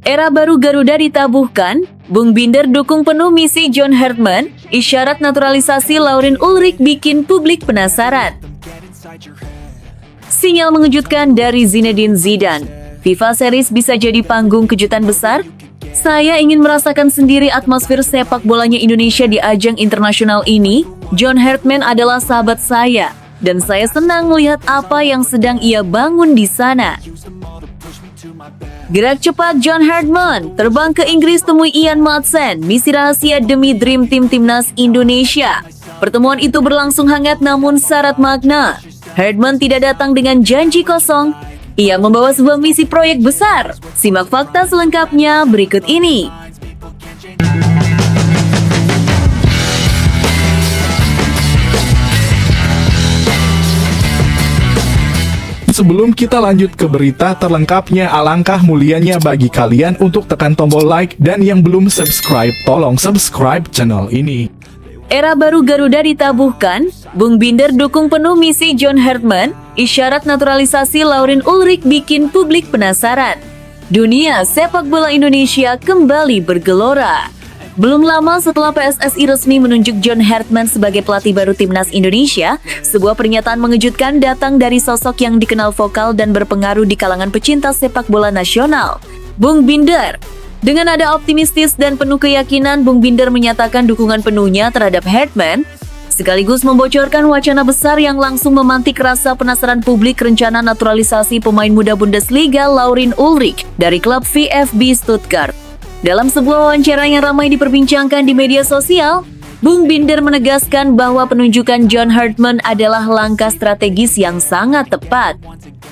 Era baru Garuda ditabuhkan, Bung Binder dukung penuh misi John Hartman, isyarat naturalisasi Lauren Ulrich bikin publik penasaran. Sinyal mengejutkan dari Zinedine Zidane. FIFA Series bisa jadi panggung kejutan besar? Saya ingin merasakan sendiri atmosfer sepak bolanya Indonesia di ajang internasional ini. John Hartman adalah sahabat saya, dan saya senang melihat apa yang sedang ia bangun di sana. Gerak cepat John Hartman, terbang ke Inggris temui Ian Madsen, misi rahasia demi Dream Team Timnas Indonesia. Pertemuan itu berlangsung hangat namun syarat makna. Hartman tidak datang dengan janji kosong, ia membawa sebuah misi proyek besar. Simak fakta selengkapnya berikut ini. Sebelum kita lanjut ke berita terlengkapnya, alangkah mulianya bagi kalian untuk tekan tombol like dan yang belum subscribe, tolong subscribe channel ini. Era baru Garuda ditabuhkan, Bung Binder dukung penuh misi John Hartman, isyarat naturalisasi Lauren Ulrich bikin publik penasaran. Dunia sepak bola Indonesia kembali bergelora. Belum lama setelah PSSI resmi menunjuk John Hartman sebagai pelatih baru Timnas Indonesia, sebuah pernyataan mengejutkan datang dari sosok yang dikenal vokal dan berpengaruh di kalangan pecinta sepak bola nasional, Bung Binder. Dengan nada optimistis dan penuh keyakinan, Bung Binder menyatakan dukungan penuhnya terhadap Hartman, sekaligus membocorkan wacana besar yang langsung memantik rasa penasaran publik rencana naturalisasi pemain muda Bundesliga Lauren Ulrich dari klub VfB Stuttgart. Dalam sebuah wawancara yang ramai diperbincangkan di media sosial, Bung Binder menegaskan bahwa penunjukan John Hartman adalah langkah strategis yang sangat tepat.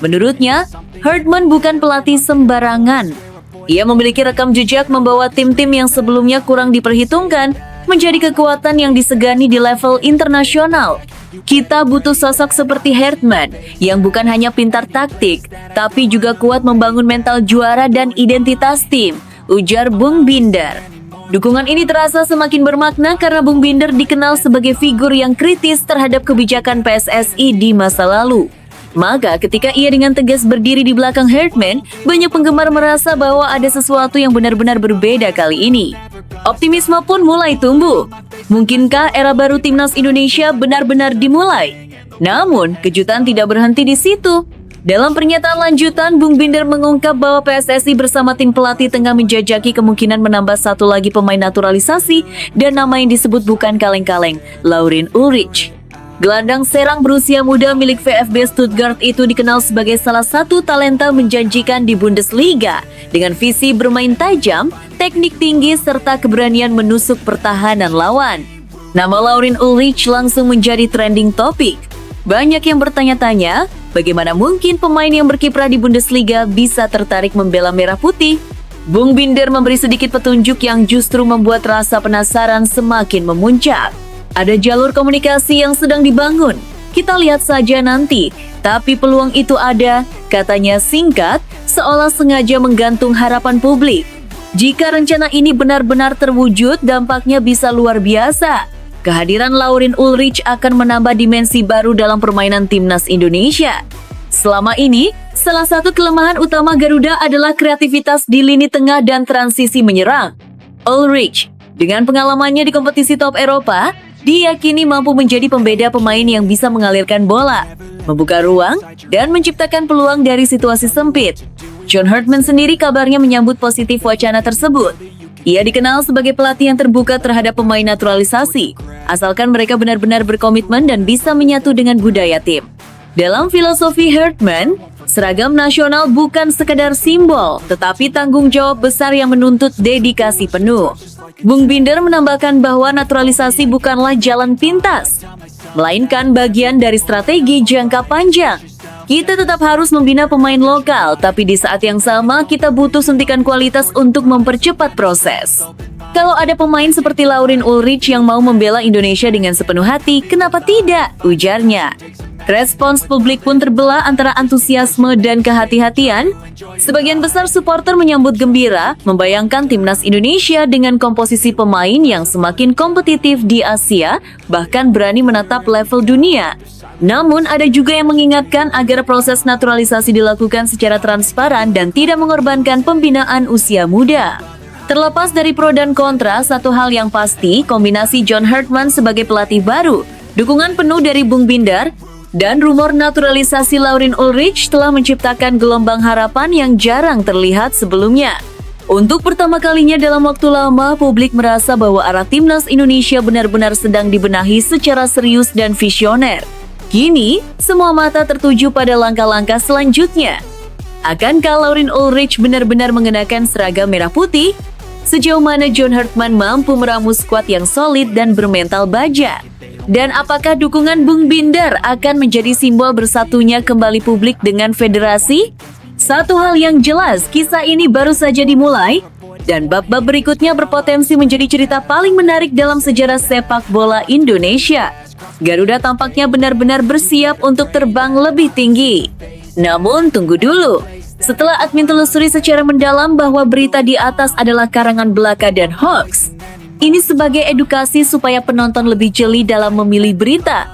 Menurutnya, Hartman bukan pelatih sembarangan. Ia memiliki rekam jejak membawa tim-tim yang sebelumnya kurang diperhitungkan menjadi kekuatan yang disegani di level internasional. Kita butuh sosok seperti Hartman yang bukan hanya pintar taktik, tapi juga kuat membangun mental juara dan identitas tim, ujar Bung Binder. Dukungan ini terasa semakin bermakna karena Bung Binder dikenal sebagai figur yang kritis terhadap kebijakan PSSI di masa lalu. Maka ketika ia dengan tegas berdiri di belakang Hartman, banyak penggemar merasa bahwa ada sesuatu yang benar-benar berbeda kali ini. Optimisme pun mulai tumbuh. Mungkinkah era baru Timnas Indonesia benar-benar dimulai? Namun, kejutan tidak berhenti di situ. Dalam pernyataan lanjutan, Bung Binder mengungkap bahwa PSSI bersama tim pelatih tengah menjajaki kemungkinan menambah satu lagi pemain naturalisasi dan nama yang disebut bukan kaleng-kaleng, Lauren Ulrich. Gelandang serang berusia muda milik VfB Stuttgart itu dikenal sebagai salah satu talenta menjanjikan di Bundesliga dengan visi bermain tajam, teknik tinggi, serta keberanian menusuk pertahanan lawan. Nama Lauren Ulrich langsung menjadi trending topik. Banyak yang bertanya-tanya, bagaimana mungkin pemain yang berkiprah di Bundesliga bisa tertarik membela merah putih? Bung Binder memberi sedikit petunjuk yang justru membuat rasa penasaran semakin memuncak. Ada jalur komunikasi yang sedang dibangun. Kita lihat saja nanti, tapi peluang itu ada, katanya singkat, seolah sengaja menggantung harapan publik. Jika rencana ini benar-benar terwujud, dampaknya bisa luar biasa. Kehadiran Lauren Ulrich akan menambah dimensi baru dalam permainan Timnas Indonesia. Selama ini, salah satu kelemahan utama Garuda adalah kreativitas di lini tengah dan transisi menyerang. Ulrich, dengan pengalamannya di kompetisi top Eropa, diyakini mampu menjadi pembeda pemain yang bisa mengalirkan bola, membuka ruang, dan menciptakan peluang dari situasi sempit. John Hartman sendiri kabarnya menyambut positif wacana tersebut. Ia dikenal sebagai pelatih yang terbuka terhadap pemain naturalisasi, asalkan mereka benar-benar berkomitmen dan bisa menyatu dengan budaya tim. Dalam filosofi Hartman, seragam nasional bukan sekedar simbol, tetapi tanggung jawab besar yang menuntut dedikasi penuh. Bung Binder menambahkan bahwa naturalisasi bukanlah jalan pintas, melainkan bagian dari strategi jangka panjang. Kita tetap harus membina pemain lokal, tapi di saat yang sama kita butuh suntikan kualitas untuk mempercepat proses. Kalau ada pemain seperti Lauren Ulrich yang mau membela Indonesia dengan sepenuh hati, kenapa tidak? Ujarnya. Respons publik pun terbelah antara antusiasme dan kehati-hatian. Sebagian besar supporter menyambut gembira, membayangkan Timnas Indonesia dengan komposisi pemain yang semakin kompetitif di Asia, bahkan berani menatap level dunia. Namun ada juga yang mengingatkan agar proses naturalisasi dilakukan secara transparan dan tidak mengorbankan pembinaan usia muda. Terlepas dari pro dan kontra, satu hal yang pasti, kombinasi John Hartman sebagai pelatih baru, dukungan penuh dari Bung Binder, dan rumor naturalisasi Laurin Ulrich telah menciptakan gelombang harapan yang jarang terlihat sebelumnya. Untuk pertama kalinya dalam waktu lama, publik merasa bahwa arah timnas Indonesia benar-benar sedang dibenahi secara serius dan visioner. Kini, semua mata tertuju pada langkah-langkah selanjutnya. Akankah Laurin Ulrich benar-benar mengenakan seragam merah putih? Sejauh mana John Hartman mampu meramu skuad yang solid dan bermental baja? Dan apakah dukungan Bung Binder akan menjadi simbol bersatunya kembali publik dengan federasi? Satu hal yang jelas, kisah ini baru saja dimulai, dan bab-bab berikutnya berpotensi menjadi cerita paling menarik dalam sejarah sepak bola Indonesia. Garuda tampaknya benar-benar bersiap untuk terbang lebih tinggi. Namun tunggu dulu. Setelah admin telusuri secara mendalam bahwa berita di atas adalah karangan belaka dan hoax, ini sebagai edukasi supaya penonton lebih jeli dalam memilih berita.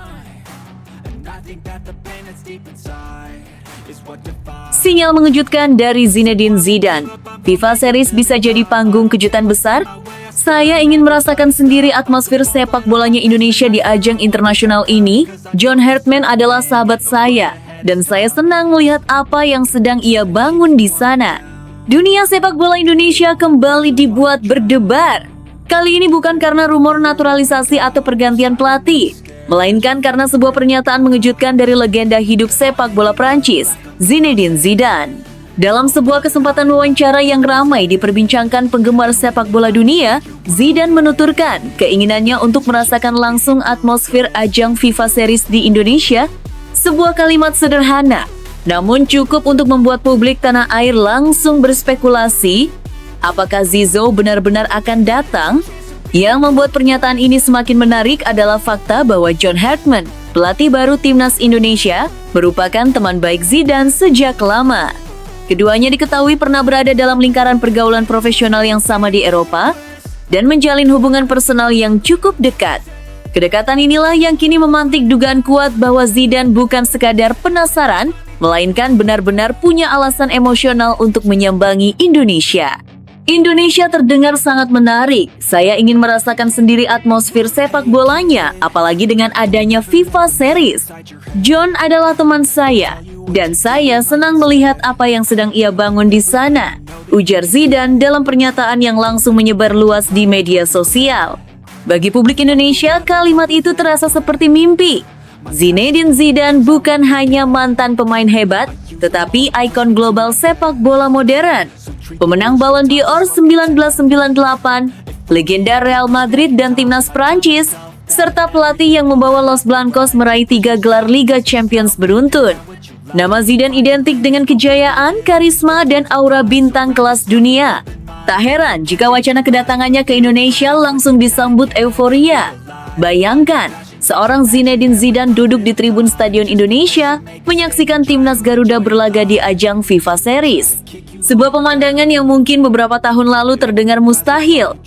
Sinyal mengejutkan dari Zinedine Zidane. FIFA Series bisa jadi panggung kejutan besar? Saya ingin merasakan sendiri atmosfer sepak bolanya Indonesia di ajang internasional ini. John Hartman adalah sahabat saya, dan saya senang melihat apa yang sedang ia bangun di sana. Dunia sepak bola Indonesia kembali dibuat berdebar. Kali ini bukan karena rumor naturalisasi atau pergantian pelatih, melainkan karena sebuah pernyataan mengejutkan dari legenda hidup sepak bola Prancis, Zinedine Zidane. Dalam sebuah kesempatan wawancara yang ramai diperbincangkan penggemar sepak bola dunia, Zidane menuturkan keinginannya untuk merasakan langsung atmosfer ajang FIFA Series di Indonesia. Sebuah kalimat sederhana, namun cukup untuk membuat publik tanah air langsung berspekulasi. Apakah Zizou benar-benar akan datang? Yang membuat pernyataan ini semakin menarik adalah fakta bahwa John Hartman, pelatih baru timnas Indonesia, merupakan teman baik Zidane sejak lama. Keduanya diketahui pernah berada dalam lingkaran pergaulan profesional yang sama di Eropa dan menjalin hubungan personal yang cukup dekat. Kedekatan inilah yang kini memantik dugaan kuat bahwa Zidane bukan sekadar penasaran, melainkan benar-benar punya alasan emosional untuk menyambangi Indonesia. Indonesia terdengar sangat menarik. Saya ingin merasakan sendiri atmosfer sepak bolanya, apalagi dengan adanya FIFA Series. John adalah teman saya, dan saya senang melihat apa yang sedang ia bangun di sana, ujar Zidane dalam pernyataan yang langsung menyebar luas di media sosial. Bagi publik Indonesia, kalimat itu terasa seperti mimpi. Zinedine Zidane bukan hanya mantan pemain hebat, tetapi ikon global sepak bola modern. Pemenang Ballon d'Or 1998, legenda Real Madrid dan timnas Prancis, serta pelatih yang membawa Los Blancos meraih 3 gelar Liga Champions beruntun. Nama Zidane identik dengan kejayaan, karisma, dan aura bintang kelas dunia. Tak heran jika wacana kedatangannya ke Indonesia langsung disambut euforia. Bayangkan, seorang Zinedine Zidane duduk di tribun Stadion Indonesia menyaksikan timnas Garuda berlaga di ajang FIFA Series. Sebuah pemandangan yang mungkin beberapa tahun lalu terdengar mustahil,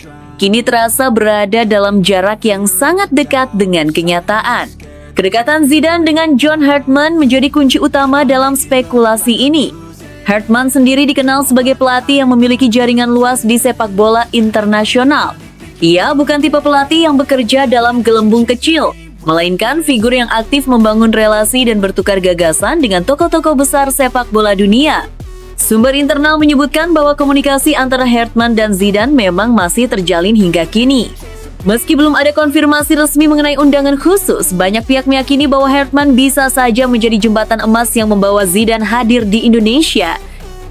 kini terasa berada dalam jarak yang sangat dekat dengan kenyataan. Kedekatan Zidane dengan John Hartman menjadi kunci utama dalam spekulasi ini. Hartman sendiri dikenal sebagai pelatih yang memiliki jaringan luas di sepak bola internasional. Ia bukan tipe pelatih yang bekerja dalam gelembung kecil, melainkan figur yang aktif membangun relasi dan bertukar gagasan dengan tokoh-tokoh besar sepak bola dunia. Sumber internal menyebutkan bahwa komunikasi antara Hartman dan Zidane memang masih terjalin hingga kini. Meski belum ada konfirmasi resmi mengenai undangan khusus, banyak pihak meyakini bahwa Hartman bisa saja menjadi jembatan emas yang membawa Zidane hadir di Indonesia.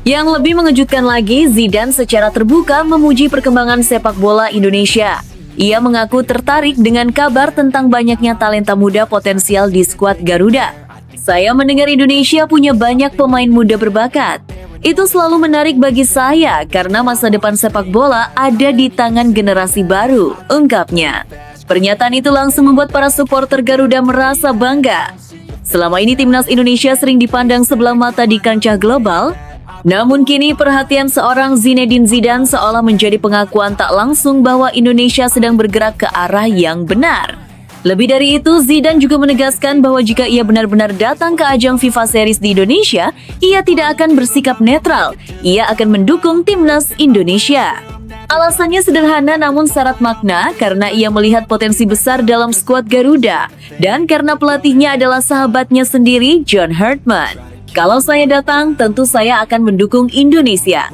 Yang lebih mengejutkan lagi, Zidane secara terbuka memuji perkembangan sepak bola Indonesia. Ia mengaku tertarik dengan kabar tentang banyaknya talenta muda potensial di skuad Garuda. Saya mendengar Indonesia punya banyak pemain muda berbakat. Itu selalu menarik bagi saya karena masa depan sepak bola ada di tangan generasi baru, ungkapnya. Pernyataan itu langsung membuat para supporter Garuda merasa bangga. Selama ini timnas Indonesia sering dipandang sebelah mata di kancah global, namun kini perhatian seorang Zinedine Zidane seolah menjadi pengakuan tak langsung bahwa Indonesia sedang bergerak ke arah yang benar. Lebih dari itu, Zidane juga menegaskan bahwa jika ia benar-benar datang ke ajang FIFA Series di Indonesia, ia tidak akan bersikap netral. Ia akan mendukung timnas Indonesia. Alasannya sederhana namun syarat makna karena ia melihat potensi besar dalam skuad Garuda dan karena pelatihnya adalah sahabatnya sendiri, John Hartman. Kalau saya datang, tentu saya akan mendukung Indonesia.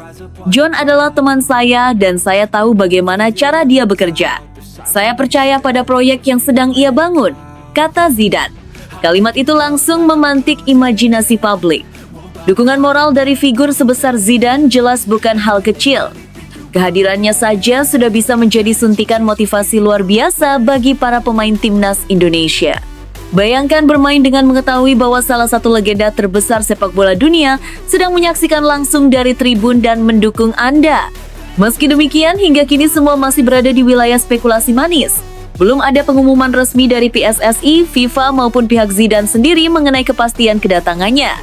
John adalah teman saya dan saya tahu bagaimana cara dia bekerja. Saya percaya pada proyek yang sedang ia bangun, kata Zidane. Kalimat itu langsung memantik imajinasi publik. Dukungan moral dari figur sebesar Zidane jelas bukan hal kecil. Kehadirannya saja sudah bisa menjadi suntikan motivasi luar biasa bagi para pemain timnas Indonesia. Bayangkan bermain dengan mengetahui bahwa salah satu legenda terbesar sepak bola dunia sedang menyaksikan langsung dari tribun dan mendukung Anda. Meski demikian, hingga kini semua masih berada di wilayah spekulasi manis. Belum ada pengumuman resmi dari PSSI, FIFA maupun pihak Zidane sendiri mengenai kepastian kedatangannya.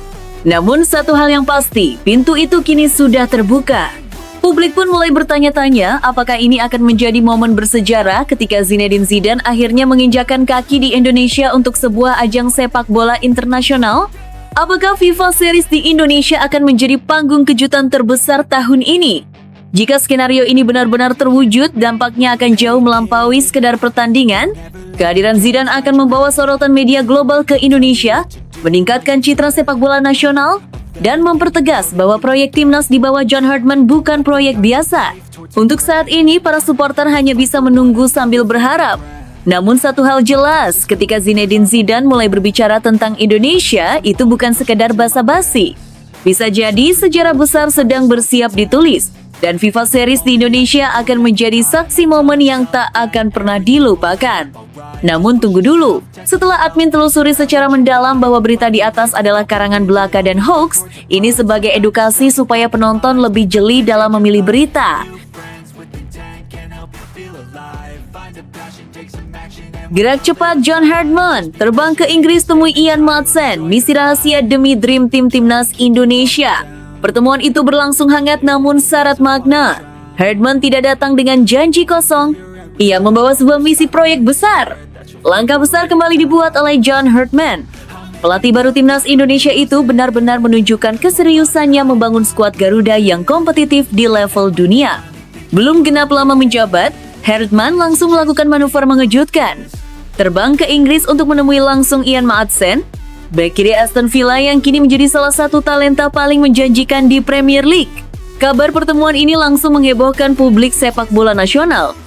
Namun satu hal yang pasti, pintu itu kini sudah terbuka. Publik pun mulai bertanya-tanya apakah ini akan menjadi momen bersejarah ketika Zinedine Zidane akhirnya menginjakan kaki di Indonesia untuk sebuah ajang sepak bola internasional. Apakah FIFA Series di Indonesia akan menjadi panggung kejutan terbesar tahun ini? Jika skenario ini benar-benar terwujud, dampaknya akan jauh melampaui sekedar pertandingan. Kehadiran Zidane akan membawa sorotan media global ke Indonesia, meningkatkan citra sepak bola nasional, dan mempertegas bahwa proyek timnas di bawah John Hartman bukan proyek biasa. Untuk saat ini, para supporter hanya bisa menunggu sambil berharap. Namun satu hal jelas, ketika Zinedine Zidane mulai berbicara tentang Indonesia, itu bukan sekedar basa-basi. Bisa jadi sejarah besar sedang bersiap ditulis. Dan FIFA Series di Indonesia akan menjadi saksi momen yang tak akan pernah dilupakan. Namun tunggu dulu, setelah admin telusuri secara mendalam bahwa berita di atas adalah karangan belaka dan hoax, ini sebagai edukasi supaya penonton lebih jeli dalam memilih berita. Gerak cepat John Hartman, terbang ke Inggris temui Ian Maatsen, misi rahasia demi Dream Team Timnas Indonesia. Pertemuan itu berlangsung hangat namun syarat makna. Hartman tidak datang dengan janji kosong. Ia membawa sebuah misi proyek besar. Langkah besar kembali dibuat oleh John Hartman. Pelatih baru timnas Indonesia itu benar-benar menunjukkan keseriusannya membangun skuad Garuda yang kompetitif di level dunia. Belum genap lama menjabat, Hartman langsung melakukan manuver mengejutkan. Terbang ke Inggris untuk menemui langsung Ian Maatsen, bek kiri Aston Villa yang kini menjadi salah satu talenta paling menjanjikan di Premier League. Kabar pertemuan ini langsung menghebohkan publik sepak bola nasional.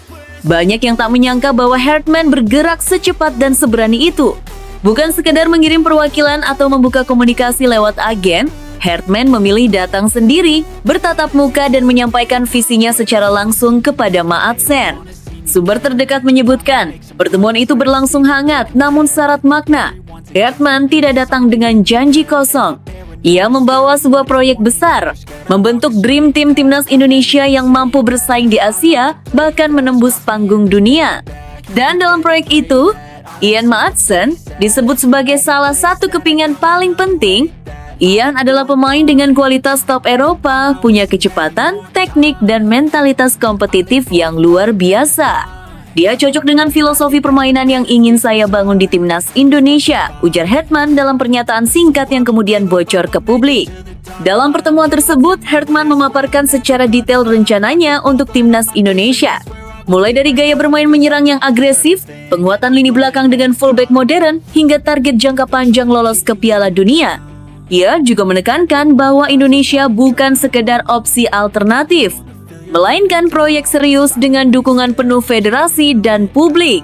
Banyak yang tak menyangka bahwa Hartman bergerak secepat dan seberani itu. Bukan sekedar mengirim perwakilan atau membuka komunikasi lewat agen, Hartman memilih datang sendiri, bertatap muka dan menyampaikan visinya secara langsung kepada Maatsen. Sumber terdekat menyebutkan, pertemuan itu berlangsung hangat namun syarat makna. Hartman tidak datang dengan janji kosong. Ia membawa sebuah proyek besar, membentuk Dream Team Timnas Indonesia yang mampu bersaing di Asia, bahkan menembus panggung dunia. Dan dalam proyek itu, Ian Maatsen disebut sebagai salah satu kepingan paling penting. Ian adalah pemain dengan kualitas top Eropa, punya kecepatan, teknik, dan mentalitas kompetitif yang luar biasa. Dia cocok dengan filosofi permainan yang ingin saya bangun di timnas Indonesia, ujar Hartman dalam pernyataan singkat yang kemudian bocor ke publik. Dalam pertemuan tersebut, Hartman memaparkan secara detail rencananya untuk timnas Indonesia. Mulai dari gaya bermain menyerang yang agresif, penguatan lini belakang dengan fullback modern, hingga target jangka panjang lolos ke Piala Dunia. Ia juga menekankan bahwa Indonesia bukan sekedar opsi alternatif, melainkan proyek serius dengan dukungan penuh federasi dan publik.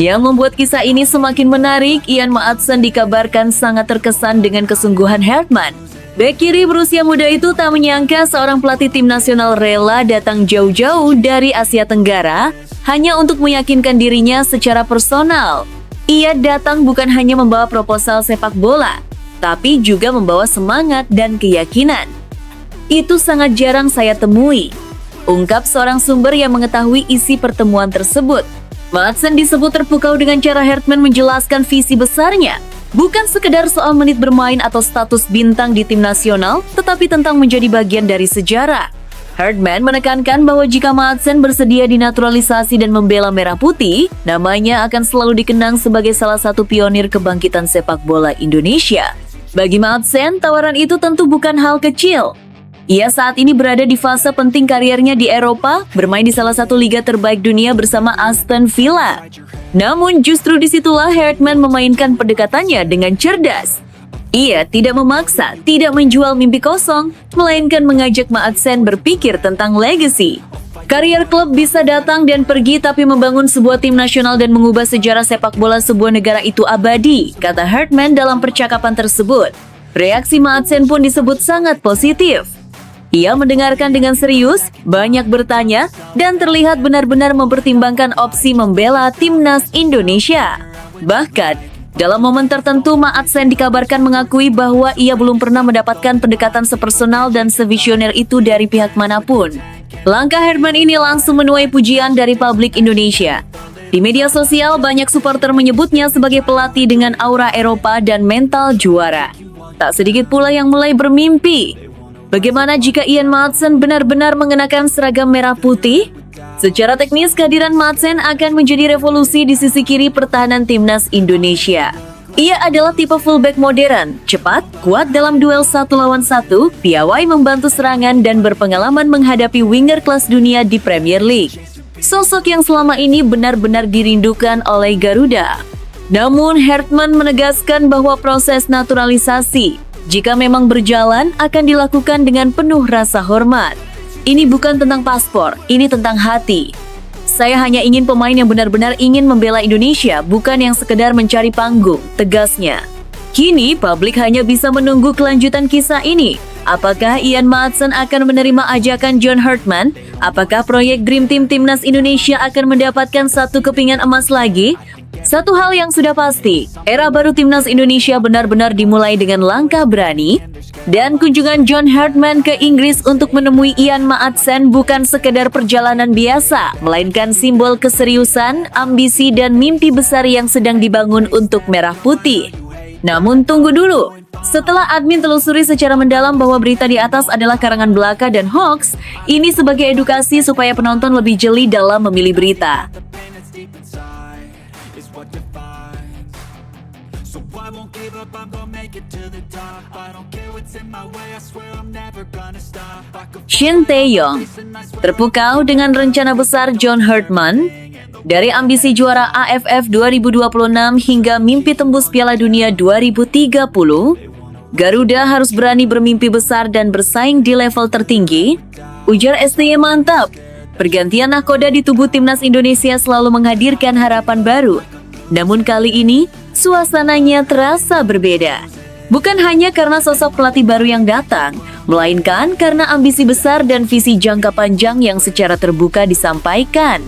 Yang membuat kisah ini semakin menarik, Ian Maatsen dikabarkan sangat terkesan dengan kesungguhan Hartman. Bek kiri berusia muda itu tak menyangka seorang pelatih tim nasional rela datang jauh-jauh dari Asia Tenggara hanya untuk meyakinkan dirinya secara personal. Ia datang bukan hanya membawa proposal sepak bola, tapi juga membawa semangat dan keyakinan. Itu sangat jarang saya temui, ungkap seorang sumber yang mengetahui isi pertemuan tersebut. Maatsen disebut terpukau dengan cara Hartman menjelaskan visi besarnya. Bukan sekedar soal menit bermain atau status bintang di tim nasional, tetapi tentang menjadi bagian dari sejarah. Herdman menekankan bahwa jika Madsen bersedia dinaturalisasi dan membela merah putih, namanya akan selalu dikenang sebagai salah satu pionir kebangkitan sepak bola Indonesia. Bagi Madsen, tawaran itu tentu bukan hal kecil. Ia saat ini berada di fase penting karirnya di Eropa, bermain di salah satu liga terbaik dunia bersama Aston Villa. Namun justru disitulah Herdman memainkan pendekatannya dengan cerdas. Ia tidak memaksa, tidak menjual mimpi kosong, melainkan mengajak Madsen berpikir tentang legacy. Karier klub bisa datang dan pergi, tapi membangun sebuah tim nasional dan mengubah sejarah sepak bola sebuah negara itu abadi, kata Herdman dalam percakapan tersebut. Reaksi Madsen pun disebut sangat positif. Ia mendengarkan dengan serius, banyak bertanya, dan terlihat benar-benar mempertimbangkan opsi membela timnas Indonesia. Bahkan, dalam momen tertentu, Madsen dikabarkan mengakui bahwa ia belum pernah mendapatkan pendekatan sepersonal dan sevisioner itu dari pihak manapun. Langkah Herdman ini langsung menuai pujian dari publik Indonesia. Di media sosial, banyak supporter menyebutnya sebagai pelatih dengan aura Eropa dan mental juara. Tak sedikit pula yang mulai bermimpi, bagaimana jika Ian Madsen benar-benar mengenakan seragam merah putih? Secara teknis, kehadiran Madsen akan menjadi revolusi di sisi kiri pertahanan timnas Indonesia. Ia adalah tipe fullback modern, cepat, kuat dalam duel 1 lawan 1, piawai membantu serangan dan berpengalaman menghadapi winger kelas dunia di Premier League. Sosok yang selama ini benar-benar dirindukan oleh Garuda. Namun, Herdman menegaskan bahwa proses naturalisasi, jika memang berjalan, akan dilakukan dengan penuh rasa hormat. Ini bukan tentang paspor, ini tentang hati. Saya hanya ingin pemain yang benar-benar ingin membela Indonesia, bukan yang sekedar mencari panggung, tegasnya. Kini, publik hanya bisa menunggu kelanjutan kisah ini. Apakah Ian Madsen akan menerima ajakan John Herdman? Apakah proyek Dream Team Timnas Indonesia akan mendapatkan satu kepingan emas lagi? Satu hal yang sudah pasti, era baru Timnas Indonesia benar-benar dimulai dengan langkah berani, dan kunjungan John Herdman ke Inggris untuk menemui Ian Madsen bukan sekedar perjalanan biasa, melainkan simbol keseriusan, ambisi, dan mimpi besar yang sedang dibangun untuk merah putih. Namun tunggu dulu, setelah admin telusuri secara mendalam bahwa berita di atas adalah karangan belaka dan hoax, ini sebagai edukasi supaya penonton lebih jeli dalam memilih berita. Shin Tae-yong terpukau dengan rencana besar John Herdman. Dari ambisi juara AFF 2026 hingga mimpi tembus Piala Dunia 2030, Garuda harus berani bermimpi besar dan bersaing di level tertinggi. Ujar STY mantap. Pergantian nahkoda di tubuh Timnas Indonesia selalu menghadirkan harapan baru. Namun kali ini, suasananya terasa berbeda. Bukan hanya karena sosok pelatih baru yang datang, melainkan karena ambisi besar dan visi jangka panjang yang secara terbuka disampaikan.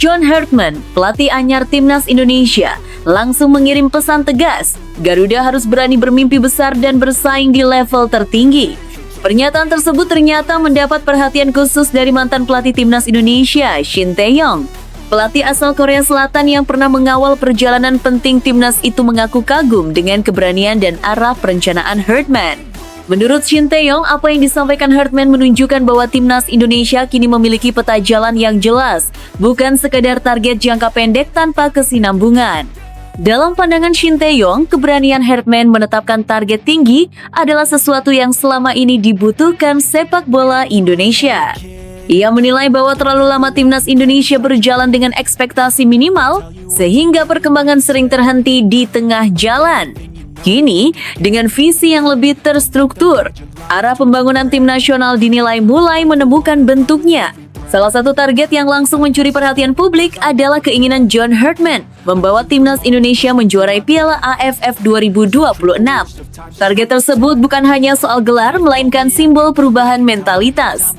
John Herdman, pelatih anyar Timnas Indonesia, langsung mengirim pesan tegas. Garuda harus berani bermimpi besar dan bersaing di level tertinggi. Pernyataan tersebut ternyata mendapat perhatian khusus dari mantan pelatih Timnas Indonesia, Shin Tae-yong. Pelatih asal Korea Selatan yang pernah mengawal perjalanan penting timnas itu mengaku kagum dengan keberanian dan arah perencanaan Herdman. Menurut Shin Tae-yong, apa yang disampaikan Herdman menunjukkan bahwa timnas Indonesia kini memiliki peta jalan yang jelas, bukan sekadar target jangka pendek tanpa kesinambungan. Dalam pandangan Shin Tae-yong, keberanian Herdman menetapkan target tinggi adalah sesuatu yang selama ini dibutuhkan sepak bola Indonesia. Ia menilai bahwa terlalu lama timnas Indonesia berjalan dengan ekspektasi minimal, sehingga perkembangan sering terhenti di tengah jalan. Kini, dengan visi yang lebih terstruktur, arah pembangunan tim nasional dinilai mulai menemukan bentuknya. Salah satu target yang langsung mencuri perhatian publik adalah keinginan John Herdman membawa timnas Indonesia menjuarai Piala AFF 2026. Target tersebut bukan hanya soal gelar, melainkan simbol perubahan mentalitas.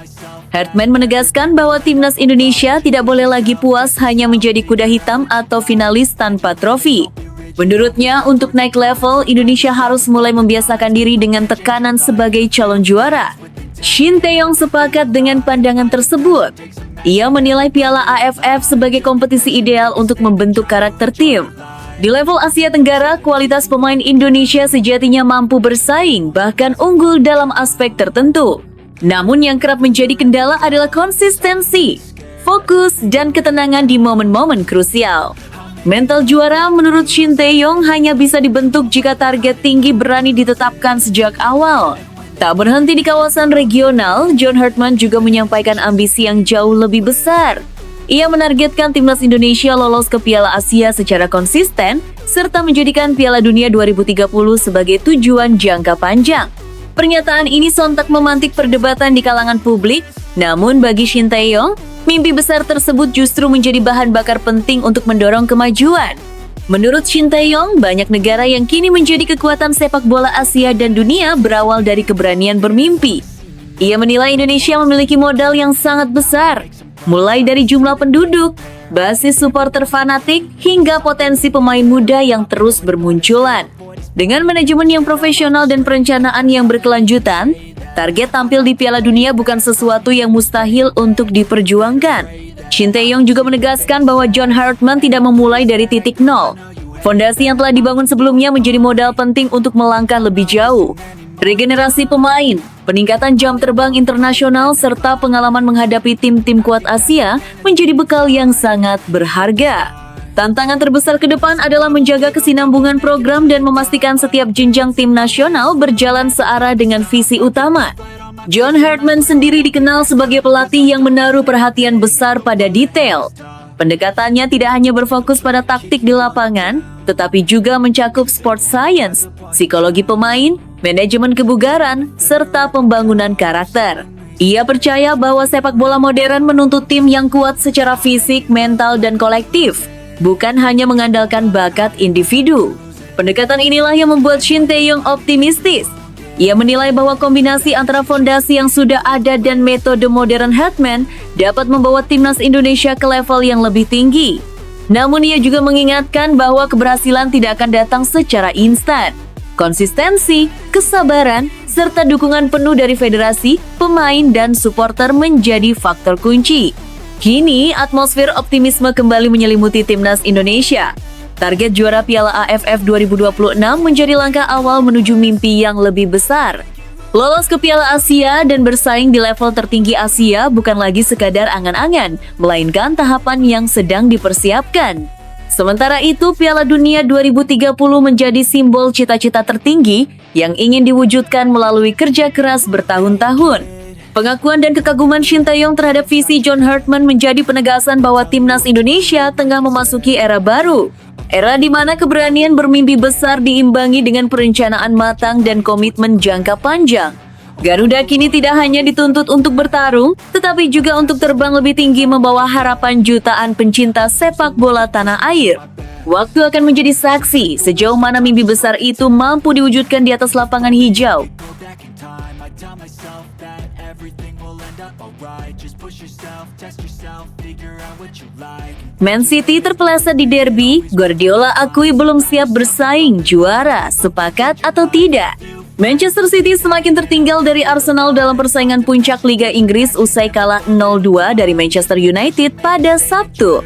Herdman menegaskan bahwa timnas Indonesia tidak boleh lagi puas hanya menjadi kuda hitam atau finalis tanpa trofi. Menurutnya, untuk naik level, Indonesia harus mulai membiasakan diri dengan tekanan sebagai calon juara. Shin Tae-yong sepakat dengan pandangan tersebut. Ia menilai Piala AFF sebagai kompetisi ideal untuk membentuk karakter tim. Di level Asia Tenggara, kualitas pemain Indonesia sejatinya mampu bersaing, bahkan unggul dalam aspek tertentu. Namun yang kerap menjadi kendala adalah konsistensi, fokus, dan ketenangan di momen-momen krusial. Mental juara menurut Shin Tae-yong hanya bisa dibentuk jika target tinggi berani ditetapkan sejak awal. Tak berhenti di kawasan regional, John Hartman juga menyampaikan ambisi yang jauh lebih besar. Ia menargetkan timnas Indonesia lolos ke Piala Asia secara konsisten, serta menjadikan Piala Dunia 2030 sebagai tujuan jangka panjang. Pernyataan ini sontak memantik perdebatan di kalangan publik, namun bagi Shin Tae-yong, mimpi besar tersebut justru menjadi bahan bakar penting untuk mendorong kemajuan. Menurut Shin Tae-yong, banyak negara yang kini menjadi kekuatan sepak bola Asia dan dunia berawal dari keberanian bermimpi. Ia menilai Indonesia memiliki modal yang sangat besar, mulai dari jumlah penduduk, basis supporter fanatik, hingga potensi pemain muda yang terus bermunculan. Dengan manajemen yang profesional dan perencanaan yang berkelanjutan, target tampil di Piala Dunia bukan sesuatu yang mustahil untuk diperjuangkan. Shin Tae-yong juga menegaskan bahwa John Hartman tidak memulai dari titik nol. Fondasi yang telah dibangun sebelumnya menjadi modal penting untuk melangkah lebih jauh. Regenerasi pemain, peningkatan jam terbang internasional, serta pengalaman menghadapi tim-tim kuat Asia menjadi bekal yang sangat berharga. Tantangan terbesar ke depan adalah menjaga kesinambungan program dan memastikan setiap jenjang tim nasional berjalan searah dengan visi utama. John Hartman sendiri dikenal sebagai pelatih yang menaruh perhatian besar pada detail. Pendekatannya tidak hanya berfokus pada taktik di lapangan, tetapi juga mencakup sport science, psikologi pemain, manajemen kebugaran, serta pembangunan karakter. Ia percaya bahwa sepak bola modern menuntut tim yang kuat secara fisik, mental, dan kolektif, bukan hanya mengandalkan bakat individu. Pendekatan inilah yang membuat Shin Tae-yong optimistis. Ia menilai bahwa kombinasi antara fondasi yang sudah ada dan metode modern Hartman dapat membawa timnas Indonesia ke level yang lebih tinggi. Namun ia juga mengingatkan bahwa keberhasilan tidak akan datang secara instan. Konsistensi, kesabaran, serta dukungan penuh dari federasi, pemain, dan supporter menjadi faktor kunci. Kini, atmosfer optimisme kembali menyelimuti timnas Indonesia. Target juara Piala AFF 2026 menjadi langkah awal menuju mimpi yang lebih besar. Lolos ke Piala Asia dan bersaing di level tertinggi Asia bukan lagi sekadar angan-angan, melainkan tahapan yang sedang dipersiapkan. Sementara itu, Piala Dunia 2030 menjadi simbol cita-cita tertinggi yang ingin diwujudkan melalui kerja keras bertahun-tahun. Pengakuan dan kekaguman Shin Tae-yong terhadap visi John Hartman menjadi penegasan bahwa timnas Indonesia tengah memasuki era baru. Era di mana keberanian bermimpi besar diimbangi dengan perencanaan matang dan komitmen jangka panjang. Garuda kini tidak hanya dituntut untuk bertarung, tetapi juga untuk terbang lebih tinggi membawa harapan jutaan pencinta sepak bola tanah air. Waktu akan menjadi saksi sejauh mana mimpi besar itu mampu diwujudkan di atas lapangan hijau. Man City terpeleset di derby, Guardiola akui belum siap bersaing juara, sepakat atau tidak? Manchester City semakin tertinggal dari Arsenal dalam persaingan puncak Liga Inggris usai kalah 0-2 dari Manchester United pada Sabtu.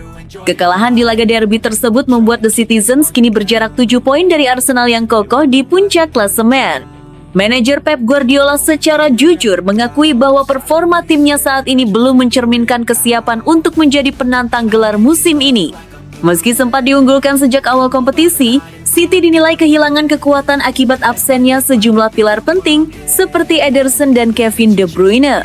Kekalahan di laga derby tersebut membuat The Citizens kini berjarak 7 poin dari Arsenal yang kokoh di puncak klasemen. Manajer Pep Guardiola secara jujur mengakui bahwa performa timnya saat ini belum mencerminkan kesiapan untuk menjadi penantang gelar musim ini. Meski sempat diunggulkan sejak awal kompetisi, City dinilai kehilangan kekuatan akibat absennya sejumlah pilar penting seperti Ederson dan Kevin De Bruyne.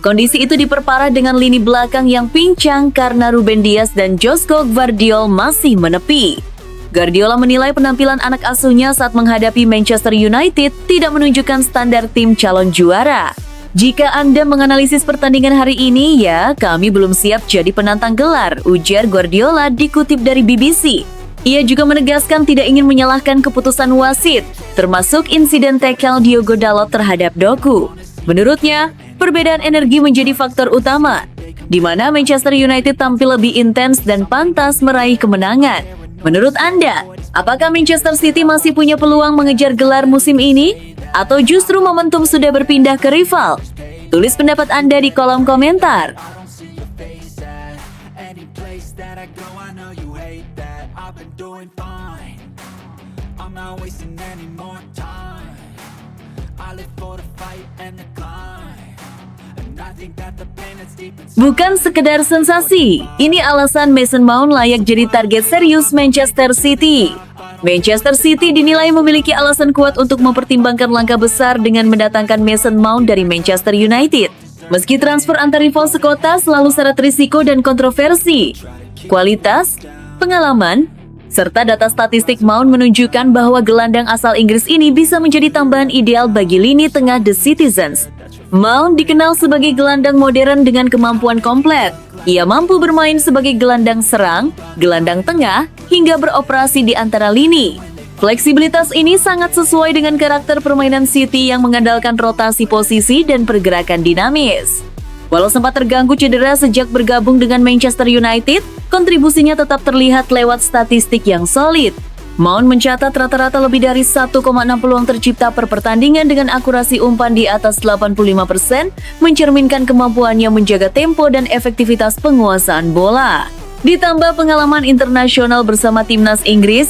Kondisi itu diperparah dengan lini belakang yang pincang karena Ruben Dias dan Josko Gvardiol masih menepi. Guardiola menilai penampilan anak asuhnya saat menghadapi Manchester United tidak menunjukkan standar tim calon juara. Jika Anda menganalisis pertandingan hari ini, ya kami belum siap jadi penantang gelar, ujar Guardiola dikutip dari BBC. Ia juga menegaskan tidak ingin menyalahkan keputusan wasit, termasuk insiden tackle Diogo Dalot terhadap Doku. Menurutnya, perbedaan energi menjadi faktor utama, di mana Manchester United tampil lebih intens dan pantas meraih kemenangan. Menurut Anda, apakah Manchester City masih punya peluang mengejar gelar musim ini? Atau justru momentum sudah berpindah ke rival? Tulis pendapat Anda di kolom komentar. Bukan sekedar sensasi, ini alasan Mason Mount layak jadi target serius Manchester City. Manchester City dinilai memiliki alasan kuat untuk mempertimbangkan langkah besar dengan mendatangkan Mason Mount dari Manchester United. Meski transfer antar rival sekota selalu syarat risiko dan kontroversi, kualitas, pengalaman, serta data statistik Mount menunjukkan bahwa gelandang asal Inggris ini bisa menjadi tambahan ideal bagi lini tengah The Citizens. Mount dikenal sebagai gelandang modern dengan kemampuan komplet. Ia mampu bermain sebagai gelandang serang, gelandang tengah, hingga beroperasi di antara lini. Fleksibilitas ini sangat sesuai dengan karakter permainan City yang mengandalkan rotasi posisi dan pergerakan dinamis. Walau sempat terganggu cedera sejak bergabung dengan Manchester United, kontribusinya tetap terlihat lewat statistik yang solid. Mount mencatat rata-rata lebih dari 1,6 peluang tercipta per pertandingan dengan akurasi umpan di atas 85%, mencerminkan kemampuannya menjaga tempo dan efektivitas penguasaan bola. Ditambah pengalaman internasional bersama timnas Inggris,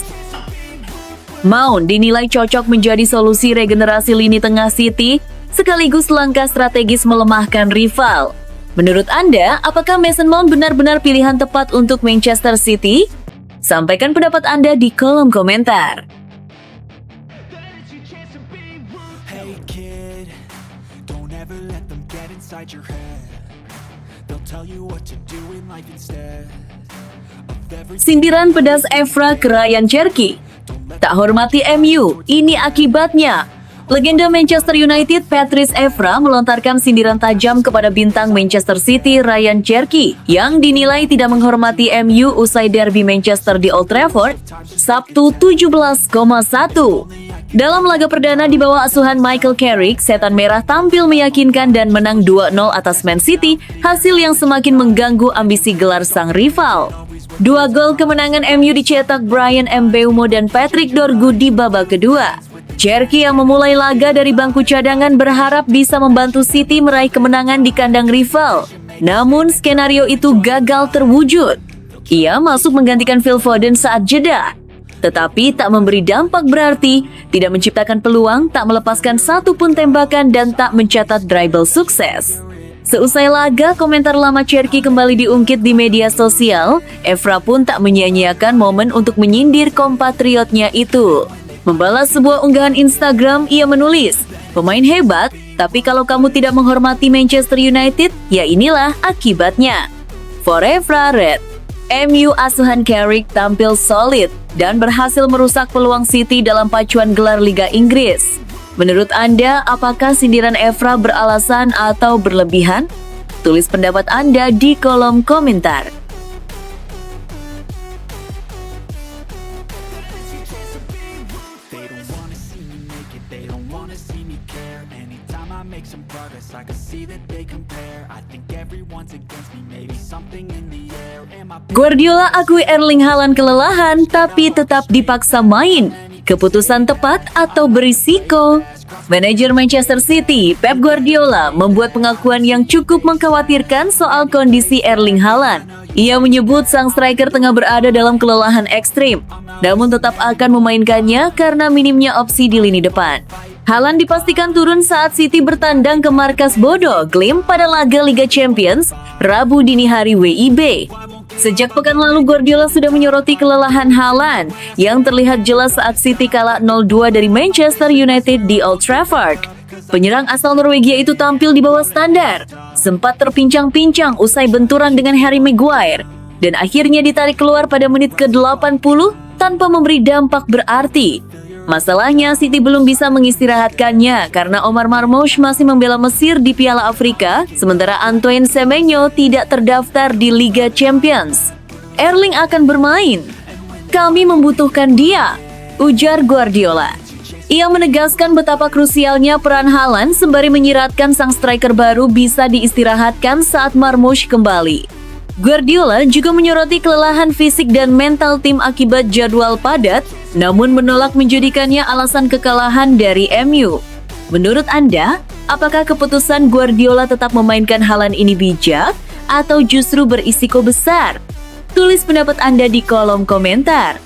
Mount dinilai cocok menjadi solusi regenerasi lini tengah City, sekaligus langkah strategis melemahkan rival. Menurut Anda, apakah Mason Mount benar-benar pilihan tepat untuk Manchester City? Sampaikan pendapat Anda di kolom komentar. Hey kid, don't ever let them get inside your head. They'll tell you what to do in life instead of everything. Sindiran pedas Evra ke Ryan Cherky. Tak hormati MU, ini akibatnya. Legenda Manchester United Patrice Evra melontarkan sindiran tajam kepada bintang Manchester City Ryan Cherky yang dinilai tidak menghormati MU usai derby Manchester di Old Trafford Sabtu 17,1. Dalam laga perdana di bawah asuhan Michael Carrick, Setan Merah tampil meyakinkan dan menang 2-0 atas Man City, hasil yang semakin mengganggu ambisi gelar sang rival. 2 gol kemenangan MU dicetak Bryan Mbeumo dan Patrick Dorgu di babak kedua. Cherky yang memulai laga dari bangku cadangan berharap bisa membantu City meraih kemenangan di kandang rival. Namun skenario itu gagal terwujud. Ia masuk menggantikan Phil Foden saat jeda, tetapi tak memberi dampak berarti, tidak menciptakan peluang, tak melepaskan satu pun tembakan dan tak mencatat dribble sukses. Seusai laga, komentar lama Cherky kembali diungkit di media sosial. Evra pun tak menyia-nyiakan momen untuk menyindir kompatriotnya itu. Membalas sebuah unggahan Instagram, ia menulis, "Pemain hebat, tapi kalau kamu tidak menghormati Manchester United, ya inilah akibatnya." For Evra Red, MU asuhan Carrick tampil solid dan berhasil merusak peluang City dalam pacuan gelar Liga Inggris. Menurut Anda, apakah sindiran Evra beralasan atau berlebihan? Tulis pendapat Anda di kolom komentar. They don't wanna see me make it, they don't wanna see me care. Anytime I make some progress, I can see that they compare. I think everyone's against me, maybe something in the air. Am I Guardiola akui Erling Haaland kelelahan tapi tetap dipaksa main. Keputusan tepat atau berisiko? Manajer Manchester City, Pep Guardiola, membuat pengakuan yang cukup mengkhawatirkan soal kondisi Erling Haaland. Ia menyebut sang striker tengah berada dalam kelelahan ekstrim, namun tetap akan memainkannya karena minimnya opsi di lini depan. Haaland dipastikan turun saat City bertandang ke markas Bodo Glimt pada laga Liga Champions, Rabu dini hari WIB. Sejak pekan lalu Guardiola sudah menyoroti kelelahan Haaland yang terlihat jelas saat City kalah 0-2 dari Manchester United di Old Trafford. Penyerang asal Norwegia itu tampil di bawah standar, sempat terpincang-pincang usai benturan dengan Harry Maguire, dan akhirnya ditarik keluar pada menit ke-80 tanpa memberi dampak berarti. Masalahnya, City belum bisa mengistirahatkannya karena Omar Marmoush masih membela Mesir di Piala Afrika, sementara Antoine Semenyo tidak terdaftar di Liga Champions. Erling akan bermain. Kami membutuhkan dia, ujar Guardiola. Ia menegaskan betapa krusialnya peran Haaland sembari menyiratkan sang striker baru bisa diistirahatkan saat Marmoush kembali. Guardiola juga menyoroti kelelahan fisik dan mental tim akibat jadwal padat, namun menolak menjadikannya alasan kekalahan dari MU. Menurut Anda, apakah keputusan Guardiola tetap memainkan Haaland ini bijak atau justru berisiko besar? Tulis pendapat Anda di kolom komentar.